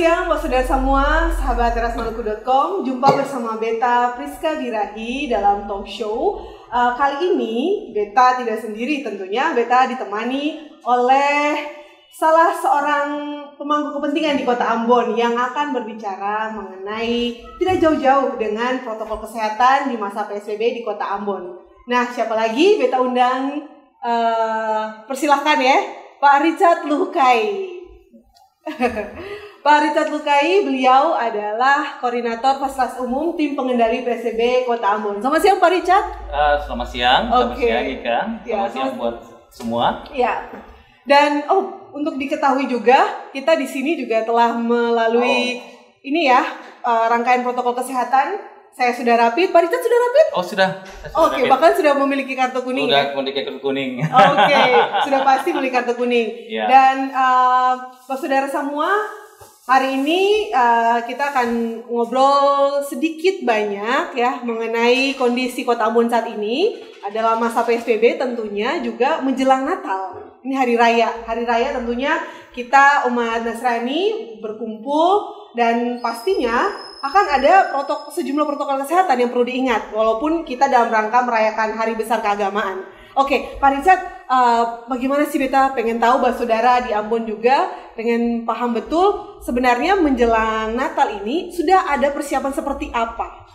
siang buat saudara semua, sahabat terasmaluku.com. Jumpa bersama Beta Priska Birahi dalam talk show. Kali ini Beta tidak sendiri tentunya. Beta ditemani oleh salah seorang pemangku kepentingan di Kota Ambon yang akan berbicara mengenai tidak jauh-jauh dengan protokol kesehatan di masa PSBB di Kota Ambon. Nah, siapa lagi? Beta undang, persilahkan ya, Pak Richard Luhukai. Pak Richard Luhukai, beliau adalah Koordinator Fasilitas Umum Tim Pengendali PSBB Kota Ambon. Selamat siang Pak Richard. Selamat siang, selamat siang Ika. Selamat siang buat semua. Ya. Dan untuk diketahui juga, kita di sini juga telah melalui ini ya, rangkaian protokol kesehatan. Saya sudah rapid, Pak Richard sudah rapid? Oh sudah. Oke, bahkan sudah memiliki kartu kuning. Sudah memiliki kartu kuning. Oke, sudah pasti memiliki kartu kuning. Ya. Dan saudara semua, hari ini kita akan ngobrol sedikit banyak ya mengenai kondisi Kota Ambon saat ini. Adalah masa PSBB tentunya juga menjelang Natal. Ini hari raya tentunya kita umat Nasrani berkumpul dan pastinya akan ada sejumlah protokol kesehatan yang perlu diingat walaupun kita dalam rangka merayakan hari besar keagamaan. Oke, Pak Richard, bagaimana sih Beta pengen tahu bahwa saudara di Ambon juga pengen paham betul sebenarnya menjelang Natal ini sudah ada persiapan seperti apa?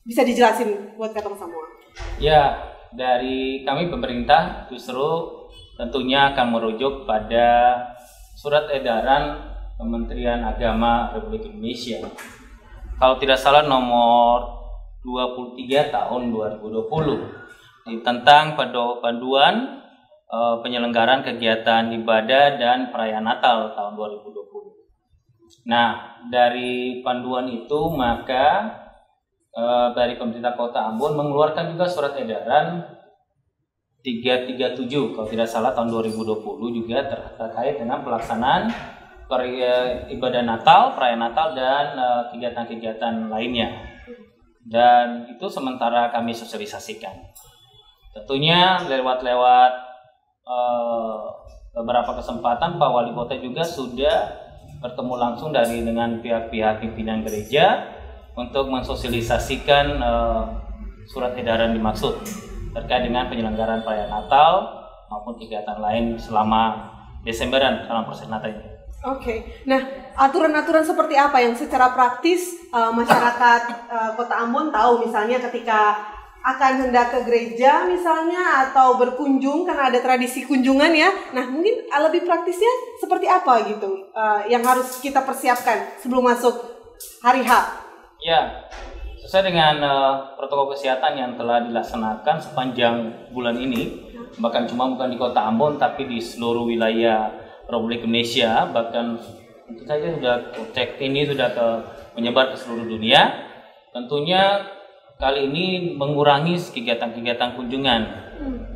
Bisa dijelasin buat kita semua? Ya, dari kami pemerintah justru tentunya akan merujuk pada surat edaran Kementerian Agama Republik Indonesia. Kalau tidak salah nomor 23 tahun 2020 tentang panduan penyelenggaraan kegiatan ibadah dan perayaan Natal tahun 2020. Nah, dari panduan itu maka dari pemerintah Kota Ambon mengeluarkan juga surat edaran 337 kalau tidak salah tahun 2020 juga terkait dengan pelaksanaan ibadah Natal, perayaan Natal dan kegiatan-kegiatan lainnya. Dan itu sementara kami sosialisasikan. Tentunya lewat beberapa kesempatan Pak Wali Kota juga sudah bertemu langsung dengan pihak-pihak pimpinan gereja untuk mensosialisasikan surat edaran dimaksud terkait dengan penyelenggaraan perayaan Natal maupun kegiatan lain selama Desemberan dalam proses Natal ini. Oke, nah aturan-aturan seperti apa yang secara praktis masyarakat Kota Ambon tahu misalnya ketika akan hendak ke gereja misalnya atau berkunjung karena ada tradisi kunjungan ya. Nah mungkin lebih praktisnya seperti apa gitu yang harus kita persiapkan sebelum masuk hari H? Ya, sesuai dengan protokol kesehatan yang telah dilaksanakan sepanjang bulan ini, bahkan bukan di Kota Ambon tapi di seluruh wilayah Republik Indonesia, bahkan tentu saja sudah menyebar ke seluruh dunia. Tentunya kali ini mengurangi kegiatan-kegiatan kunjungan,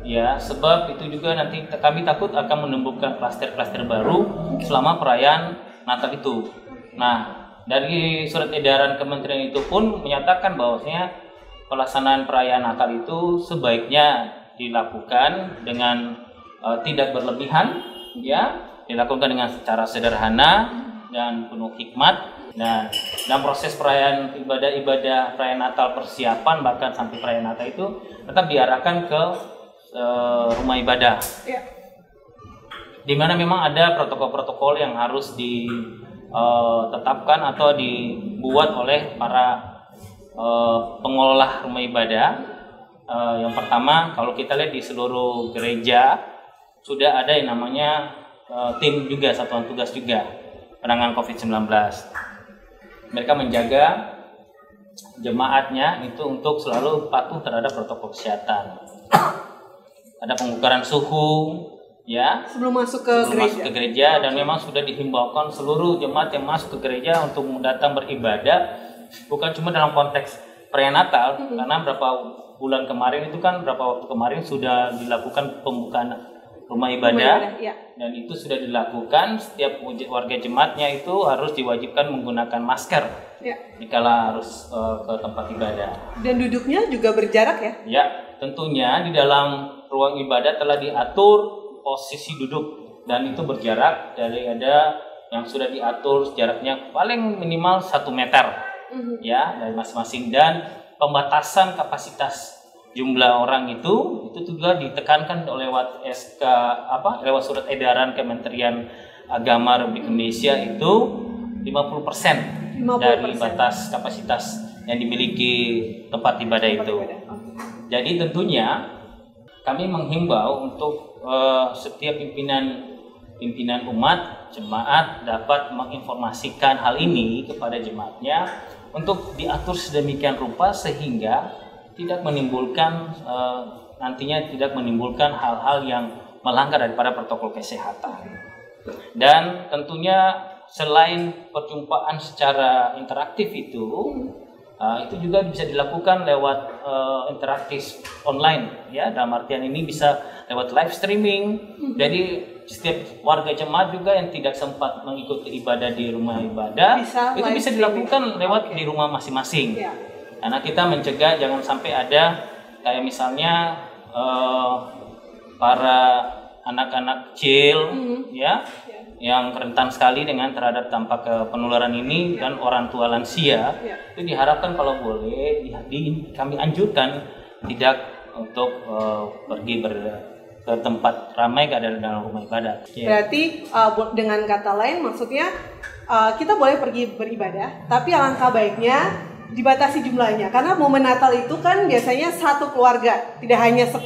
ya sebab itu juga nanti kami takut akan menumbuhkan klaster-klaster baru selama perayaan Natal itu. Nah, dari surat edaran kementerian itu pun menyatakan bahwasanya pelaksanaan perayaan Natal itu sebaiknya dilakukan dengan tidak berlebihan, ya. Dilakukan dengan secara sederhana dan penuh hikmat, dan dalam proses perayaan ibadah perayaan Natal persiapan bahkan sampai perayaan Natal itu tetap diarahkan ke rumah ibadah, di mana memang ada protokol-protokol yang harus ditetapkan atau dibuat oleh para pengelola rumah ibadah. Yang pertama, kalau kita lihat di seluruh gereja sudah ada yang namanya tim juga, satuan tugas juga penanganan COVID-19. Mereka menjaga jemaatnya itu untuk selalu patuh terhadap protokol kesehatan. Ada pengukuran suhu, ya, sebelum masuk ke gereja, dan memang sudah dihimbaukan seluruh jemaat yang masuk ke gereja untuk datang beribadah, bukan cuma dalam konteks perayaan Natal, karena beberapa waktu kemarin sudah dilakukan pembukaan rumah ibadah, dan itu sudah dilakukan. Setiap warga jemaatnya itu harus diwajibkan menggunakan masker dikala harus ke tempat ibadah. Dan duduknya juga berjarak ya? Ya, tentunya di dalam ruang ibadah telah diatur posisi duduk dan itu berjarak dari ada yang sudah diatur jaraknya paling minimal 1 meter ya dari masing-masing, dan pembatasan kapasitas jumlah orang itu juga ditekankan lewat SK lewat surat edaran Kementerian Agama Republik Indonesia itu 50% dari batas kapasitas yang dimiliki tempat ibadah itu. Jadi tentunya kami menghimbau untuk setiap pimpinan umat jemaat dapat menginformasikan hal ini kepada jemaatnya untuk diatur sedemikian rupa sehingga nantinya tidak menimbulkan hal-hal yang melanggar daripada protokol kesehatan. Dan tentunya selain perjumpaan secara interaktif itu juga bisa dilakukan lewat interaktif online ya, dalam artian ini bisa lewat live streaming. Jadi setiap warga jemaat juga yang tidak sempat mengikuti ibadah di rumah ibadah bisa dilakukan lewat di rumah masing-masing. Karena kita mencegah jangan sampai ada kayak misalnya para anak-anak kecil ya yang rentan sekali terhadap dampak penularan ini dan orang tua lansia. Itu diharapkan kalau boleh kami anjurkan tidak untuk pergi ke tempat ramai ke dalam rumah ibadah. Berarti dengan kata lain maksudnya kita boleh pergi beribadah, tapi alangkah baiknya dibatasi jumlahnya, karena momen Natal itu kan biasanya satu keluarga, tidak hanya 4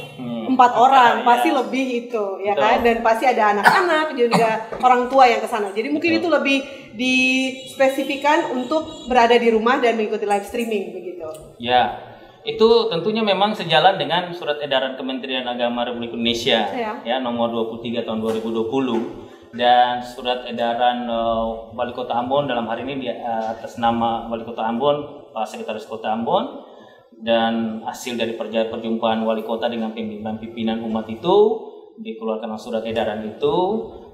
orang, pasti lebih itu, ya kan? Dan pasti ada anak-anak juga orang tua yang ke sana. Jadi mungkin itu lebih dispesifikan untuk berada di rumah dan mengikuti live streaming begitu. Ya, itu tentunya memang sejalan dengan surat edaran Kementerian Agama Republik Indonesia ya nomor 23 tahun 2020. Dan surat edaran Wali Kota Ambon dalam hari ini atas nama Wali Kota Ambon, Pak Sekretaris Kota Ambon, dan hasil dari perjumpaan Wali Kota dengan pimpinan umat itu dikeluarkan surat edaran itu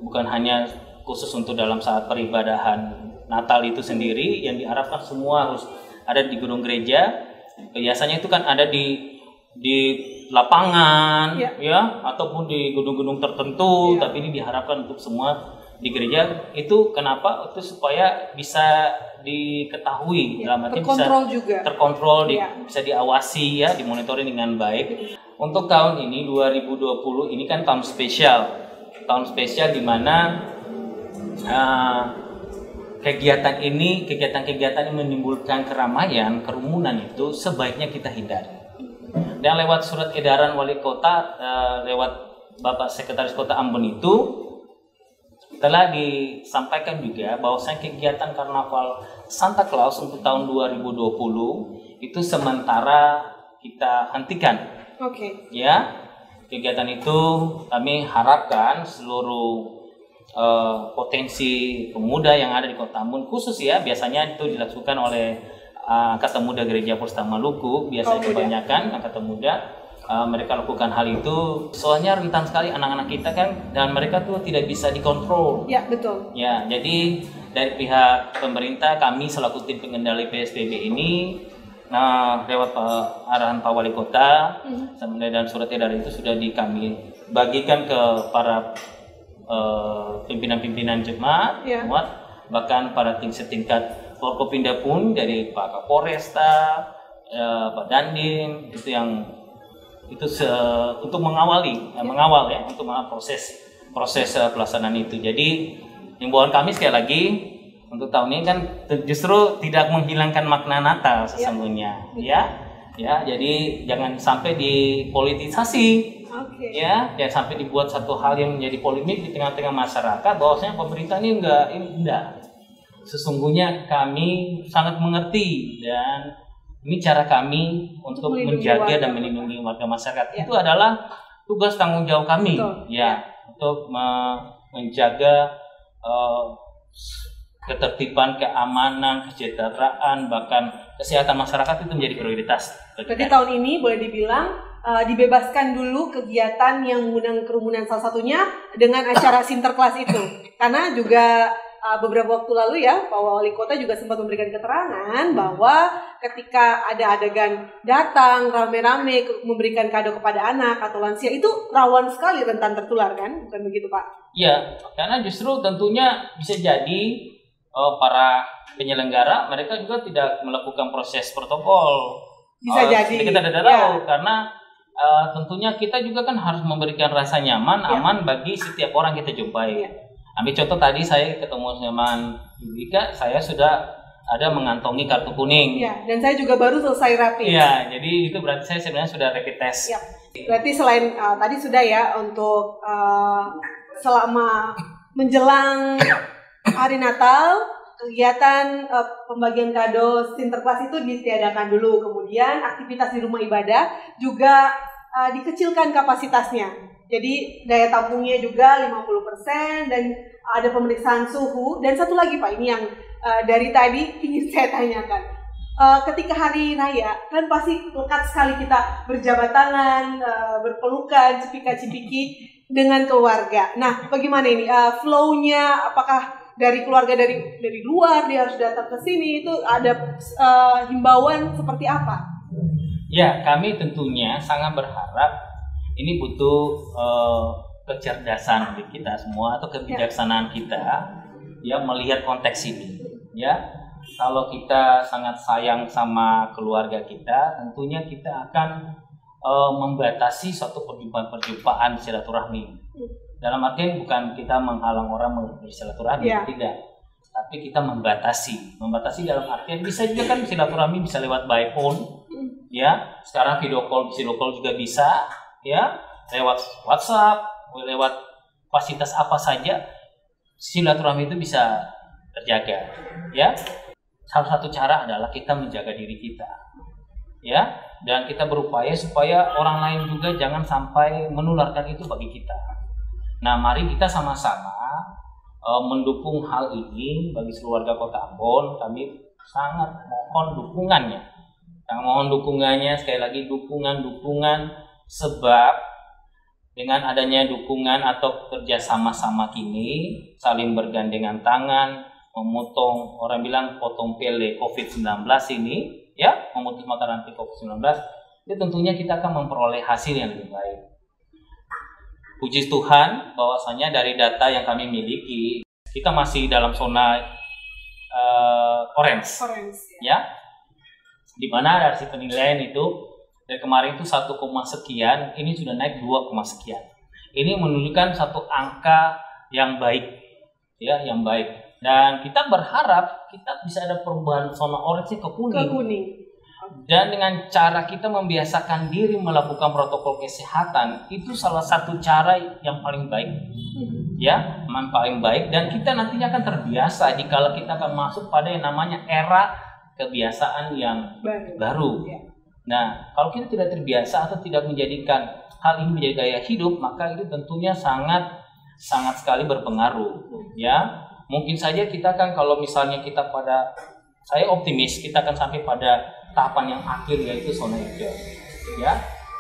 bukan hanya khusus untuk dalam saat peribadahan Natal itu sendiri, yang diharapkan semua harus ada di gedung gereja. Biasanya itu kan ada di lapangan ya ataupun di gedung-gedung tertentu, tapi ini diharapkan untuk semua di gereja. Itu kenapa? Itu supaya bisa diketahui, dalam arti bisa terkontrol, bisa diawasi ya, dimonitoring dengan baik. Untuk tahun ini 2020 ini kan tahun spesial di mana kegiatan-kegiatan yang menimbulkan keramaian, kerumunan itu sebaiknya kita hindari. Dan lewat surat edaran Wali Kota, lewat Bapak Sekretaris Kota Ambon itu telah disampaikan juga bahwasanya kegiatan Karnaval Santa Claus untuk tahun 2020 itu sementara kita hentikan. Ya, kegiatan itu kami harapkan seluruh potensi pemuda yang ada di Kota Ambon, khusus ya biasanya itu dilakukan oleh Angkatan Muda Gereja Polresta Maluku, biasanya kebanyakan Angkatan Muda mereka lakukan hal itu. Soalnya rentan sekali anak-anak kita kan, dan mereka tuh tidak bisa dikontrol. Ya, betul. Ya, jadi dari pihak pemerintah kami selaku tim pengendali PSBB ini lewat arahan Pak Wali Kota dan surat edaran itu sudah kami bagikan ke para pimpinan-pimpinan jemaat, bahkan para tim setingkat Forkopimda pun dari Pak Kapolresta, Pak Dandim, untuk mengawal proses pelaksanaan itu. Jadi himbauan kami sekali lagi untuk tahun ini kan justru tidak menghilangkan makna Natal sesungguhnya, jadi jangan sampai dipolitisasi, jangan sampai dibuat satu hal yang menjadi polemik di tengah-tengah masyarakat bahwasanya pemerintah ini enggak. Sesungguhnya kami sangat mengerti, dan ini cara kami untuk menjaga dan melindungi warga masyarakat. Itu adalah tugas tanggung jawab kami, untuk menjaga ketertiban, keamanan, kesejahteraan, bahkan kesehatan masyarakat itu menjadi prioritas. Berarti tahun ini boleh dibilang dibebaskan dulu kegiatan yang mengundang kerumunan, salah satunya dengan acara Sinterklas itu, karena juga beberapa waktu lalu ya, Pak Wali Kota juga sempat memberikan keterangan bahwa ketika ada adegan datang rame-rame memberikan kado kepada anak atau lansia itu rawan sekali rentan tertular kan, bukan begitu Pak? Iya, karena justru tentunya bisa jadi para penyelenggara mereka juga tidak melakukan proses protokol. Bisa jadi. Kita tidak tahu karena tentunya kita juga kan harus memberikan rasa nyaman, aman bagi setiap orang kita jumpai. Ambil contoh tadi saya ketemu sama Yudika, saya sudah ada mengantongi kartu kuning. Ya, dan saya juga baru selesai rapid. Iya, jadi itu berarti saya sebenarnya sudah rapid test. Ya. Berarti selain tadi sudah ya untuk selama menjelang hari Natal kegiatan pembagian kado Sinterklas itu ditiadakan dulu. Kemudian aktivitas di rumah ibadah juga dikecilkan kapasitasnya. Jadi daya tampungnya juga 50% dan ada pemeriksaan suhu. Dan satu lagi Pak, ini yang dari tadi ingin saya tanyakan. Ketika hari raya kan pasti lekat sekali kita berjabat tangan, berpelukan, cipika-cipiki dengan keluarga. Nah, bagaimana ini flow-nya? Apakah dari keluarga dari luar dia harus datang ke sini, itu ada himbauan seperti apa? Ya, kami tentunya sangat berharap ini butuh kecerdasan dari kita semua atau kebijaksanaan kita ya melihat konteks ini ya. Kalau kita sangat sayang sama keluarga kita, tentunya kita akan membatasi suatu perjumpaan silaturahmi. Dalam artian bukan kita menghalang orang bersilaturahmi, tidak. Tapi kita membatasi dalam artian bisa juga kan silaturahmi bisa lewat by phone, ya. Sekarang video call juga bisa, ya, lewat WhatsApp, lewat fasilitas apa saja silaturahmi itu bisa terjaga, ya. Salah satu cara adalah kita menjaga diri kita, ya, dan kita berupaya supaya orang lain juga jangan sampai menularkan itu bagi kita. Nah, mari kita sama-sama mendukung hal ini bagi seluruh warga Kota Ambon. Kami sangat mohon dukungannya. Sekali lagi dukungan sebab dengan adanya dukungan atau kerja sama-sama kini saling bergandengan tangan memotong, orang bilang potong pele COVID-19 ini, ya, memutus mata rantai COVID-19, itu tentunya kita akan memperoleh hasil yang lebih baik. Puji Tuhan bahwasanya dari data yang kami miliki kita masih dalam zona orange, ya, di mana dari penilaian itu dari kemarin itu 1, sekian, ini sudah naik 2, sekian. Ini menunjukkan satu angka yang baik, ya, yang baik. Dan kita berharap kita bisa ada perubahan zona orange ke kuning. Dan dengan cara kita membiasakan diri melakukan protokol kesehatan, itu salah satu cara yang paling baik, ya, paling baik. Dan kita nantinya akan terbiasa jika kita akan masuk pada yang namanya era kebiasaan yang baru. Nah, kalau kita tidak terbiasa atau tidak menjadikan hal ini menjadi gaya hidup, maka itu tentunya sangat sekali berpengaruh, ya. Mungkin saja kita kan kalau misalnya saya optimis kita akan sampai pada tahapan yang akhir yaitu zona hijau, ya.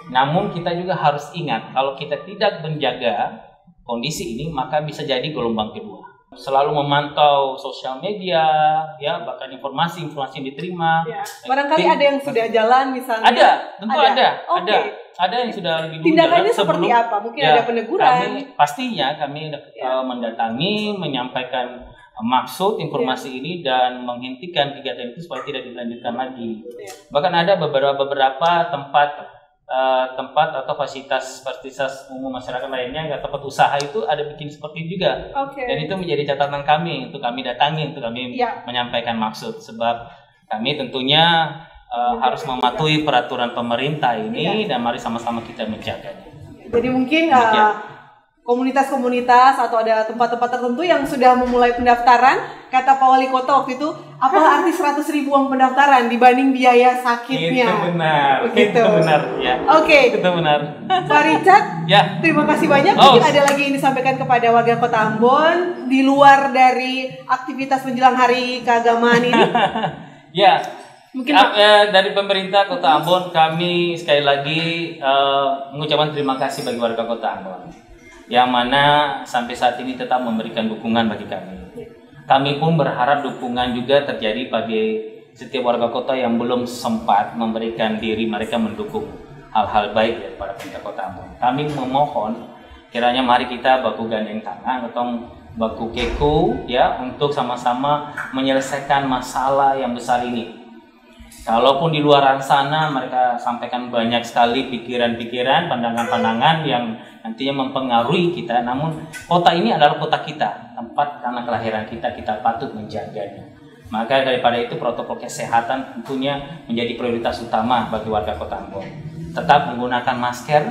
Namun kita juga harus ingat kalau kita tidak menjaga kondisi ini maka bisa jadi gelombang kedua. Selalu memantau sosial media, ya, bahkan informasi yang diterima. Ya. Barangkali ada yang sudah jalan misalnya. Tentu ada. Ada yang sudah lebih dulu. Tindakannya seperti apa? Mungkin ada peneguran. Kami mendatangi, menyampaikan maksud informasi ini dan menghentikan kegiatan itu supaya tidak dilanjutkan lagi. Bahkan ada beberapa tempat atau fasilitas umum masyarakat lainnya, tempat usaha itu ada bikin seperti itu juga. Dan itu menjadi catatan kami untuk kami datangi, untuk kami menyampaikan maksud, sebab kami tentunya harus mematuhi peraturan pemerintah ini dan mari sama-sama kita menjaganya. Jadi mungkin komunitas-komunitas atau ada tempat-tempat tertentu yang sudah memulai pendaftaran, kata Pak Wali Kota waktu itu, apalah arti 100.000 uang pendaftaran dibanding biaya sakitnya. Itu benar. Begitu. Itu benar, ya. Oke. Itu benar. Pak Richard, ya. Terima kasih banyak. Mungkin ada lagi yang disampaikan kepada warga Kota Ambon di luar dari aktivitas menjelang hari keagamaan ini. Ya. Mungkin dari pemerintah Kota Ambon kami sekali lagi mengucapkan terima kasih bagi warga Kota Ambon yang mana sampai saat ini tetap memberikan dukungan bagi kami. kami pun berharap dukungan juga terjadi bagi setiap warga kota yang belum sempat memberikan diri mereka mendukung hal-hal baik daripada pemerintah Kota Ambon. Kami memohon kiranya mari kita baku gandeng tangan atau baku keku ya untuk sama-sama menyelesaikan masalah yang besar ini. Kalaupun di luar sana mereka sampaikan banyak sekali pikiran-pikiran, pandangan-pandangan yang nantinya mempengaruhi kita, namun kota ini adalah kota kita, tempat tanah kelahiran kita, kita patut menjaganya. Maka daripada itu protokol kesehatan tentunya menjadi prioritas utama bagi warga Kota Ambon. Tetap menggunakan masker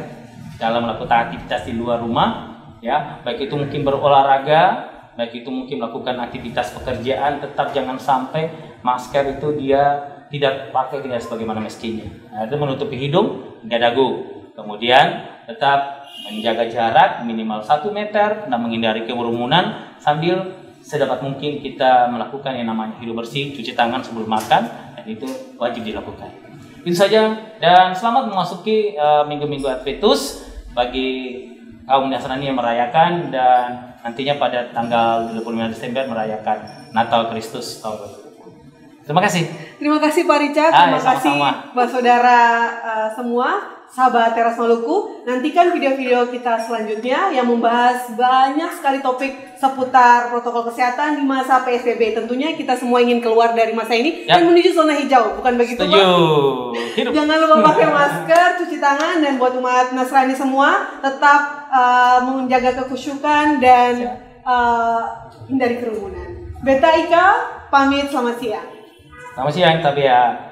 dalam melakukan aktivitas di luar rumah, ya, baik itu mungkin berolahraga, baik itu mungkin melakukan aktivitas pekerjaan, tetap jangan sampai masker itu dia tidak pakai tidak sebagaimana mestinya. Nah, itu menutupi hidung hingga dagu. Kemudian tetap menjaga jarak minimal 1 meter dan menghindari kerumunan sambil sedapat mungkin kita melakukan yang namanya hidup bersih, cuci tangan sebelum makan, dan itu wajib dilakukan. Itu saja dan selamat memasuki minggu-minggu Adventus bagi kaum Nasrani yang merayakan dan nantinya pada tanggal 25 Desember merayakan Natal Kristus tahun 2020. Terima kasih. Terima kasih Pak Richard, terima kasih Mbak Saudara semua, sahabat Teras Maluku. Nantikan video-video kita selanjutnya yang membahas banyak sekali topik seputar protokol kesehatan di masa PSBB. Tentunya kita semua ingin keluar dari masa ini dan menuju zona hijau, bukan begitu Pak? Jangan lupa pakai masker, cuci tangan, dan buat umat Nasrani semua tetap menjaga kekhusyukan dan hindari kerumunan. Beta Ika pamit, selamat siang. Selamat siang, Tabia.